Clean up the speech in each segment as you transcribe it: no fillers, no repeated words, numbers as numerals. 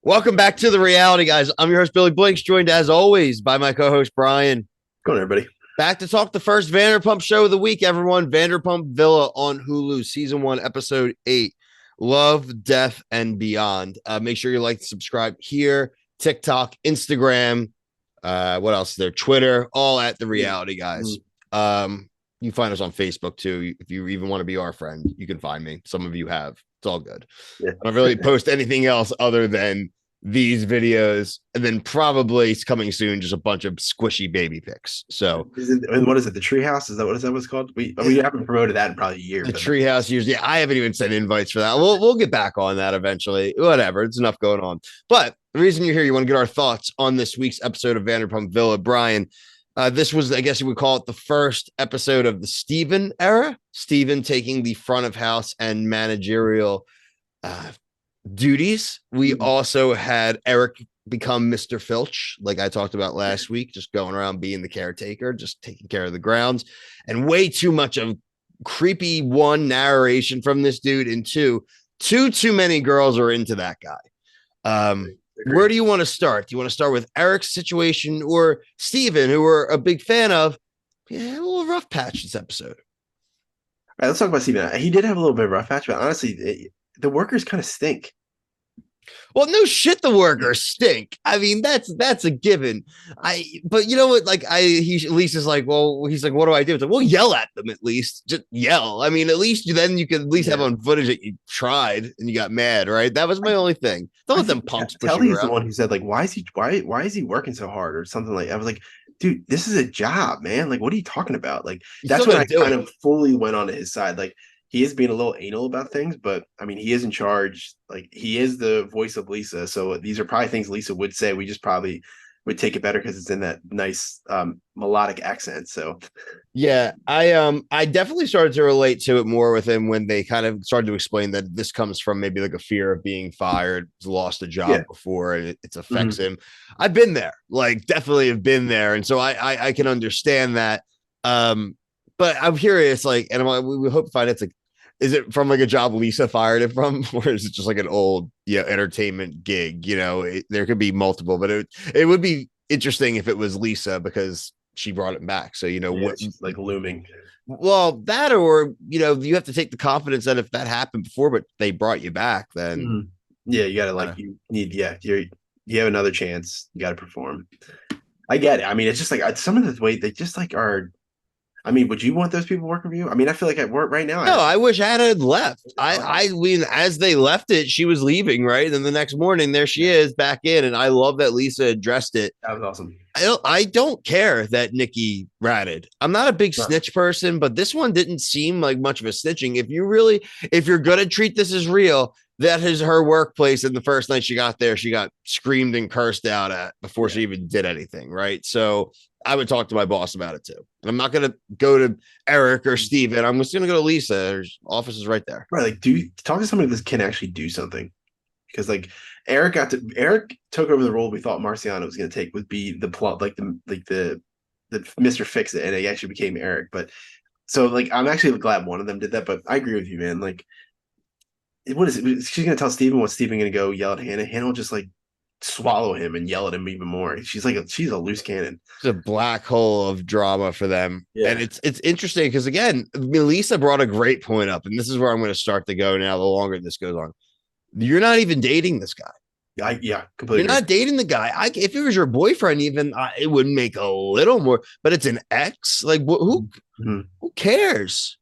Welcome back to the reality, guys. I'm your host, Billy Blinks, joined as always by my co-host, Brian. Go on, everybody. Back to talk the first Vanderpump show of the week, everyone. Vanderpump Villa on Hulu, season 1, episode 8. Love, Death, and Beyond. Make sure you like, subscribe here, TikTok, Instagram. What else is there? Twitter, all at the reality, guys. You can find us on Facebook too. If you even want to be our friend, you can find me. Some of you have. It's all good. Yeah. I don't really post anything else other than these videos, and then probably it's coming soon, just a bunch of squishy baby pics. So What is it? The Treehouse? Is that what it's called? We haven't promoted that in probably a year. the But treehouse usually, I haven't even sent invites for that. We'll get back on that eventually. Whatever, it's enough going on. But the reason you're here, you want to get our thoughts on this week's episode of Vanderpump Villa, Brian. This was, I guess you would call it, the first episode of the Steven era. Steven taking the front of house and managerial duties. We also had Eric become Mr. Filch, like I talked about last week, just going around being the caretaker, just taking care of the grounds, and way too much of creepy narration from this dude, and too many girls are into that guy. Where do you want to start? Do you want to start with Eric's situation or Steven, who we're a big fan of? Yeah, a little rough patch this episode. all right, let's talk about Steven. He did have a little bit of rough patch, but honestly, the workers kind of stink. Well, no shit, the workers stink. I mean, that's a given. But you know what? Like, Lisa's like, well, he's like, what do I do? It's like, well, yell at them at least. Just yell. I mean, at least you could at least have on footage that you tried and you got mad, right? That was my only thing. Don't let them punks push you Telly's the around. one who said, like, why is he working so hard or something like I was like, dude, this is a job, man. Like, what are you talking about? Like, You that's still when gotta I do kind it. of fully went onto his side. Like, he is being a little anal about things, but I mean, he is in charge. Like, he is the voice of Lisa. So these are probably things Lisa would say. We just probably would take it better because it's in that nice melodic accent. So Yeah, I definitely started to relate to it more with him when they kind of started to explain that this comes from maybe like a fear of being fired, lost a yeah. job before, and it affects Mhm. him. I've been there, like definitely have been there, and so I can understand that. Um, but I'm curious, like, and we hope to find it's like, is it from like a job Lisa fired it from, or is it just like an old entertainment gig? There could be multiple, but it would be interesting if it was Lisa because she brought it back. So Yeah, what? she's like looming. Well, that, or you have to take the confidence that if that happened before, but they brought you back, then Mhm. Yeah, you gotta uh, like you need you have another chance. You gotta perform. I get it. I mean, it's just like some of the way they just like are. I mean, would you want those people working for you? I mean, I feel like at work right now, no, I wish Anna had left. I mean, as they left it, she was leaving, right? And then the next morning, there she yeah, is back in, and I love that Lisa addressed it. that was awesome. I don't care that Nikki ratted. I'm not a big No, snitch person, but this one didn't seem like much of a snitching. If you're gonna treat this as real, that is her workplace. And the first night she got there, she got screamed and cursed out at before yeah, she even did anything, right? So I would talk to my boss about it too. And I'm not gonna go to Eric or Steven. I'm just gonna go to Lisa. Her office is right there. right. Like, do talk to somebody that can actually do something because like Eric took over the role we thought Marciano was going to take would be the plot like the Mr. Fix It, and he actually became Eric. But so like I'm actually glad one of them did that. But I agree with you, man. Like what is it? She's gonna tell Steven what Steven gonna go yell at Hannah. Hannah will just like swallow him and yell at him even more. She's a loose cannon. It's a black hole of drama for them. And Yeah. it's interesting because again, Melissa brought a great point up, and this is where I'm going to start to go now. The longer this goes on, you're not even dating this guy. Yeah, You're completely not agree. dating the guy. If it was your boyfriend, even it would make a little more. But it's an ex. Like Mhm. who cares?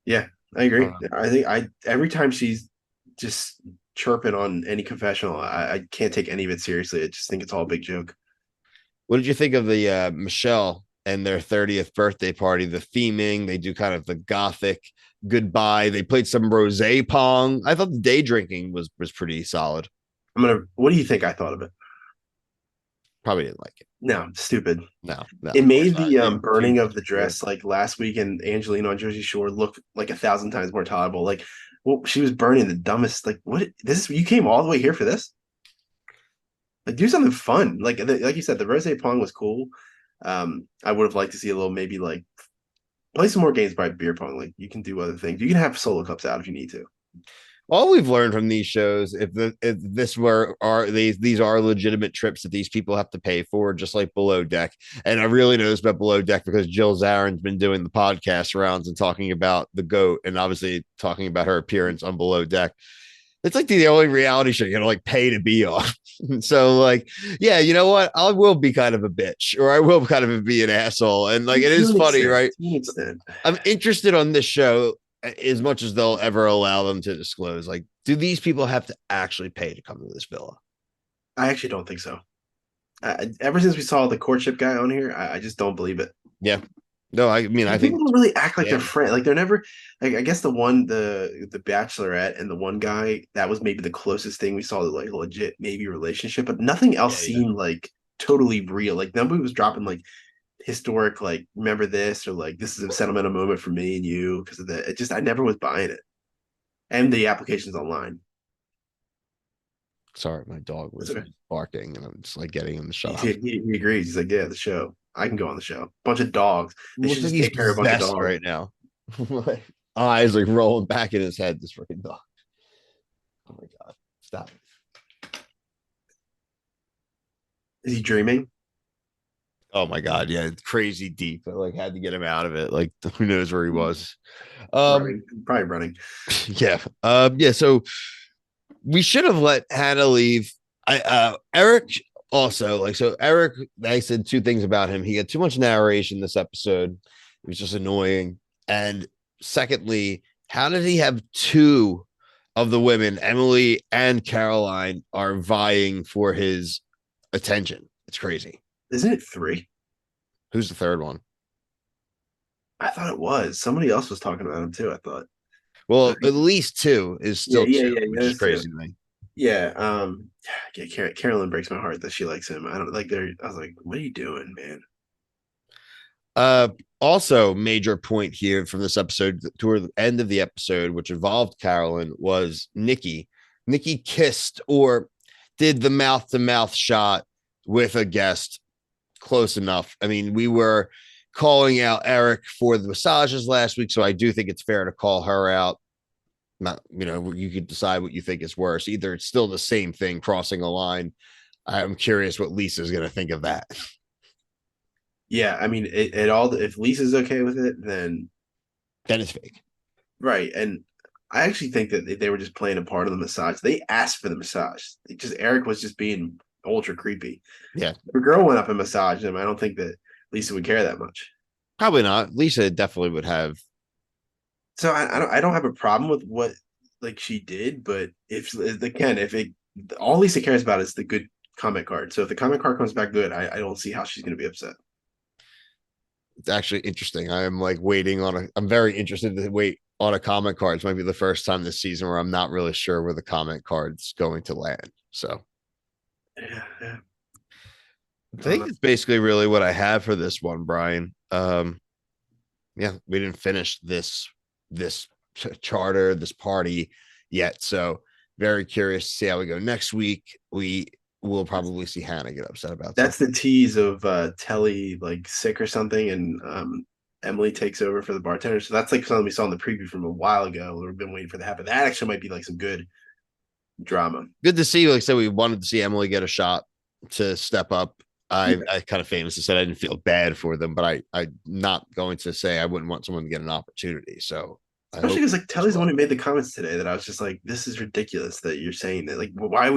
Yeah, I agree. Uh, I think I every time she's just chirping on any confessional, I can't take any of it seriously. I just think it's all a big joke. what did you think of the Michelle and their 30th birthday party? The theming, they do kind of the gothic goodbye. They played some rose pong. I thought the day drinking was pretty solid. What do you think I thought of it? Probably didn't like it. No, stupid. No, It of course made not. the They were too burning of the sure. dress like last week and Angelina on Jersey Shore look like 1,000 times more tolerable. Like, well, she was burning the dumbest. Like, what? This is you came all the way here for this? Like, do something fun. Like you said, the Rose Pong was cool. I would have liked to see a little maybe like play some more games by beer pong. Like, you can do other things. You can have solo cups out if you need to. all we've learned from these shows, if this were are these are legitimate trips that these people have to pay for, just like Below Deck. And I really know this about Below Deck because Jill Zarin's been doing the podcast rounds and talking about the goat, and obviously talking about her appearance on Below Deck. It's like the only reality show you're gonna like pay to be on. So like, yeah, you know what? I will be kind of a bitch, or I will kind of be an asshole, and like it To is an funny, extent, right? to an extent. I'm interested on this show as much as they'll ever allow them to disclose. Like, do these people have to actually pay to come to this villa? I actually don't think so. Ever since we saw the courtship guy on here, I just don't believe it. Yeah. No, I mean, I People think, don't really act like they're yeah, friends. Like they're never. Like I guess the Bachelorette and the one guy that was maybe the closest thing we saw to like legit maybe relationship, but nothing else yeah, yeah. seemed like totally real. Like nobody was dropping like historic like remember this or like this is a sentimental moment for me and you because of that. It just I never was buying it. And the applications online. Sorry, my dog It's was okay. barking, and I'm just like getting him to He, shut up. he agrees. He's like, yeah, the show. I can go on the show. Bunch of dogs. It They looks should like just he's take care of a bunch of possessed dogs. right now. Like, eyes like rolling back in his head. This freaking dog. Oh my god! Stop. Is he dreaming? Oh my god! Yeah, it's crazy deep. I like had to get him out of it. Like, who knows where he was? Running, probably running. Yeah. Yeah. So we should have let Hannah leave. Eric also like so Eric, I said two things about him. He had too much narration this episode. It was just annoying. And secondly, how did he have two of the women, Emily and Caroline, are vying for his attention? It's crazy. Isn't it three? Who's the third one? I thought it was. Somebody else was talking about him too. I thought. I Well, think, at least two is yeah, still yeah, two, yeah, which yeah. is That's two. crazy to me. Yeah. Yeah. Carolyn breaks my heart that she likes him. I don't like. There. I was like, what are you doing, man? Uh, Also, major point here from this episode toward the end of the episode, which involved Carolyn, was Nikki. Nikki kissed or did the mouth to mouth shot with a guest close enough. I mean, we were calling out Eric for the massages last week, so I do think it's fair to call her out. Not, you could decide what you think is worse. Either it's still the same thing, crossing a line. I'm curious what Lisa's going to think of that. Yeah. I mean, it all. If Lisa's okay with it, then That is fake. right. And I actually think that they were just playing a part of the massage. They asked for the massage. Eric was just being ultra creepy. Yeah, If a girl went up and massaged him, I don't think that Lisa would care that much. probably not. Lisa definitely would have. So I don't have a problem with what like she did, but if again if it all Lisa cares about is the good comment card. So if the comment card comes back good, I don't see how she's going to be upset. It's actually interesting. I am like waiting on a. I'm very interested to wait on a comment card. It might be the first time this season where I'm not really sure where the comment card's going to land. So Yeah, yeah. I I don't think know. it's basically really what I have for this one, Brian. Yeah, we didn't finish this charter, this party yet. So very curious to see how we go next week. We will probably see Hannah get upset about That's something. the tease of Telly like sick or something, and Emily takes over for the bartender. So that's like something we saw in the preview from a while ago. We've been waiting for that to happen. That actually might be like some good drama. Good to see. Like I said, we wanted to see Emily get a shot to step up. I kind of famously said I didn't feel bad for them, but I'm not going to say I wouldn't want someone to get an opportunity. So I Especially hope because like as Telly's the one well. who made the comments today that I was just like, this is ridiculous that you're saying that. Like, why are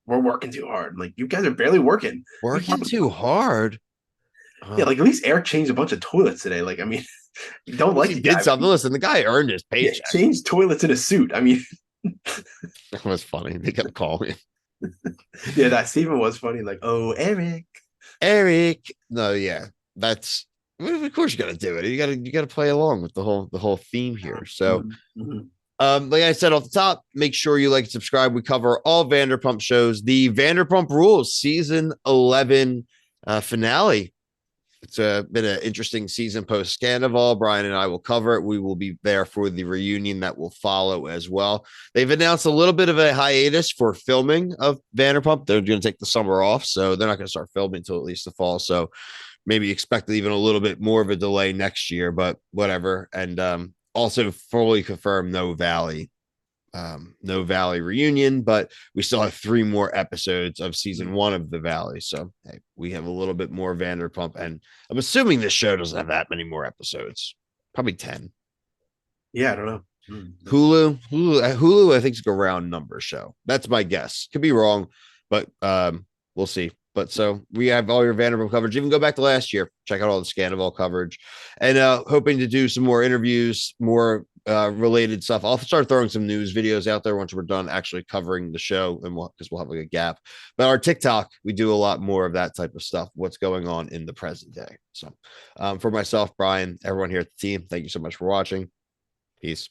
we're working too hard? Like, you guys are barely working. Working too hard. Yeah, Oh, like at least Eric changed a bunch of toilets today. Like, I mean, you don't like he the did guy. something. Listen, the guy earned his Yeah, paycheck. changed toilets in a suit. I mean, That was funny. They kept calling me yeah, that Steven was funny. Like, oh, Eric. Eric. No, yeah, that's of course you got to do it. You got to play along with the whole theme here. So, Mm-hmm. like I said off the top, make sure you like and subscribe. We cover all Vanderpump shows. The Vanderpump Rules season 11 finale. It's been an interesting season post Scandival. Brian and I will cover it. We will be there for the reunion that will follow as well. They've announced a little bit of a hiatus for filming of Vanderpump. They're going to take the summer off, so they're not going to start filming until at least the fall. So maybe expect even a little bit more of a delay next year, but whatever. And also fully confirmed no Valley no Valley reunion, but we still have 3 more episodes of season 1 of the Valley. So hey, we have a little bit more Vanderpump, and I'm assuming this show doesn't have that many more episodes. Probably 10. Yeah, I don't know. Hulu, I think is a round number show. That's my guess. Could be wrong, but we'll see. But so we have all your Vanderbilt coverage. Even go back to last year, check out all the Scandival coverage, and hoping to do some more interviews, more related stuff. I'll start throwing some news videos out there once we're done actually covering the show, and because we'll have like a gap. But our TikTok, we do a lot more of that type of stuff. What's going on in the present day? So for myself, Brian, everyone here at the team, thank you so much for watching. Peace.